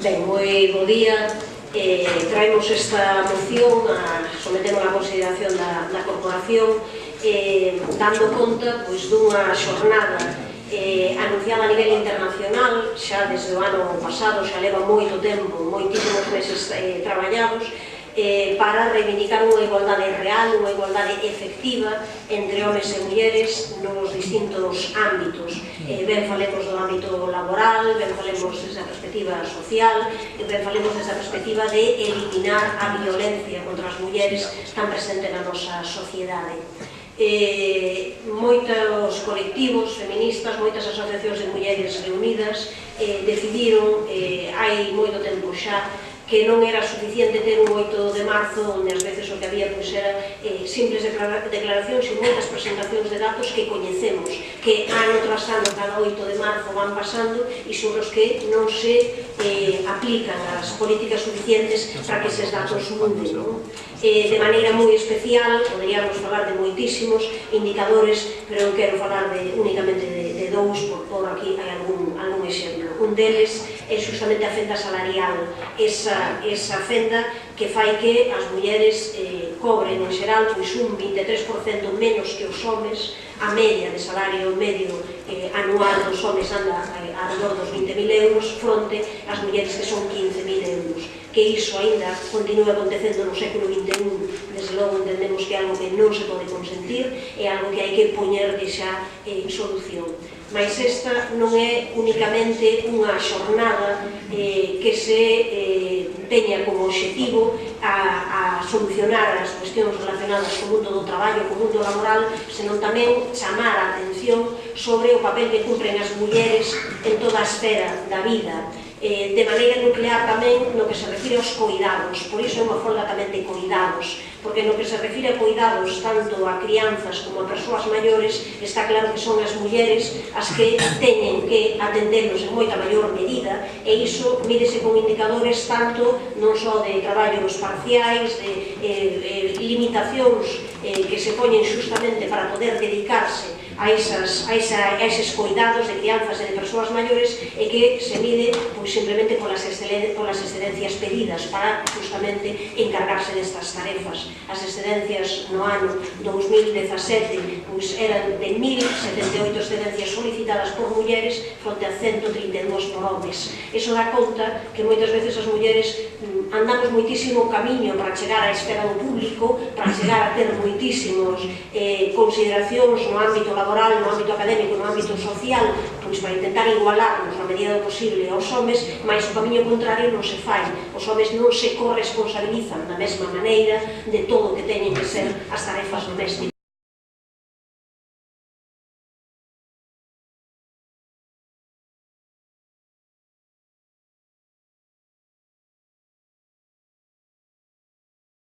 Ben, moi bo día. Traemos esta moción, sometemos a consideración da corporación, dando conta dunha xornada anunciada a nivel internacional, xa desde o ano pasado, xa leva moito tempo, moitísimos meses traballados, para reivindicar unha igualdade real, unha igualdade efectiva entre homes e mulleres nos distintos ámbitos. Ben falemos do ámbito laboral, ben falemos desde a perspectiva social, ben falemos desde a perspectiva de eliminar a violencia contra as mulleres tan presente na nosa sociedade. Moitos colectivos feministas, moitas asociacións de mulleres reunidas decidiron hai moito tempo xa que non era suficiente ter un 8 de marzo onde ás veces o que había era simples declaracións e moitas presentacións de datos que coñecemos, que ano tras ano, cada 8 de marzo van pasando e sobre os que non se aplican as políticas suficientes para que eses datos munden. De maneira moi especial, poderíamos falar de moitísimos indicadores, pero eu quero falar únicamente de dous, por pôr aquí algún exemplo. Un deles é justamente a fenda salarial, esa fenda que fai que as mulleres cobren en xeral un 23% menos que os homes. A media de salario medio anual dos homes anda alrededor dos 20.000 euros fronte ás mulleres que son 15.000 euros. Que iso ainda continúa acontecendo no século XXI, desde logo entendemos que é algo que non se pode consentir, é algo que hai que poñerlle xa solución. Mas esta non é únicamente unha xornada que se teña como obxectivo a solucionar as cuestións relacionadas co mundo do traballo, co mundo laboral, senón tamén chamar a atención sobre o papel que cumpren as mulleres en toda a esfera da vida, de maneira nuclear tamén no que se refire aos coidados. Por iso é unha folga tamén de coidados, porque no que se refire a coidados tanto a crianzas como a persoas maiores, está claro que son as mulleres as que teñen que atenderlos en moita maior medida, e iso mídese con indicadores tanto non só de traballos parciais, de limitacións que se poñen justamente para poder dedicarse a eses coidados de crianzas e de persoas maiores, e que se mide simplemente polas excedencias pedidas para justamente encargarse destas tarefas. As excedencias no ano 2017 eran de 1.078 excedencias solicitadas por mulleres fronte a 132 por homes. Iso dá conta que moitas veces as mulleres andamos moitísimo camiño para chegar á esfera do público, para chegar a ter moitísimos consideracións no ámbito laboral, no ámbito académico, no ámbito social, pois para intentar igualarnos na medida do posible aos homes, mas o camiño contrario non se fai. Os homes non se corresponsabilizan da mesma maneira de todo o que teñen que ser as tarefas domésticas.